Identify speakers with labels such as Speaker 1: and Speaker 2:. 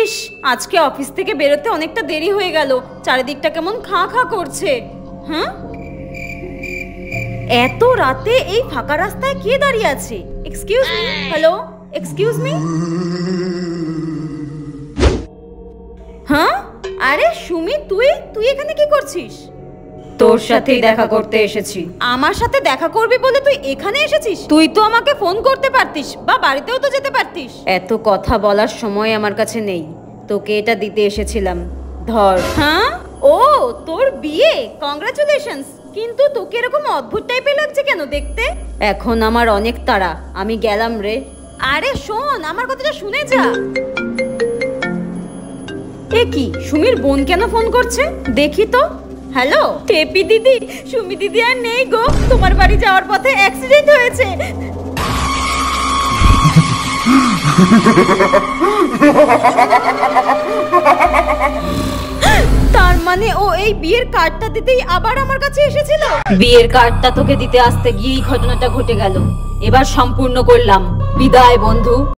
Speaker 1: ইস, আজকে অফিস থেকে বেরোতে অনেকটা দেরি হয়ে গেল। চারিদিকটা কেমন খাঁ খাঁ করছে। হ্যাঁ, এত রাতে এই ফাঁকা রাস্তায় কে দাঁড়িয়ে আছে? Excuse me, hello, excuse me. হ্যাঁ, আরে সুমি, তুই এখানে কি করছিস? তোর সাথেই দেখা করতে এসেছি। আমার সাথে দেখা করবি বলে তুই এখানে এসেছিস? তুই তো আমাকে ফোন করতে পারতিস, বা বাড়িতেও তো যেতে পারতিস। এত কথা বলার সময় আমার কাছে নেই, তোকে এটা দিতে এসেছিলাম, ধর। হ্যাঁ, ও তোর বিয়ে, কংগ্রাচুলেশনস। কিন্তু তোকে এরকম অদ্ভুত টাইপের লাগছে কেন দেখতে? এখন আমার অনেক তাড়া, আমি গেলাম রে। আরে শোন, আমার কথাটা শুনে যা। এ কি, সুমির বোন কেন ফোন করছে? দেখি তো। হ্যালো টেপি দিদি, সুমি দিদি আর নেই গো, তোমার বাড়ি যাওয়ার পথে অ্যাক্সিডেন্ট হয়েছে। তার মানে ও এই বিয়ের কার্ডটা দিতেই আবার আমার কাছে এসেছিল? বিয়ের কার্ডটা তোকে দিতে আসতে গিয়েই ঘটনাটা ঘটে গেল। এবার সম্পূর্ণ করলাম, বিদায় বন্ধু।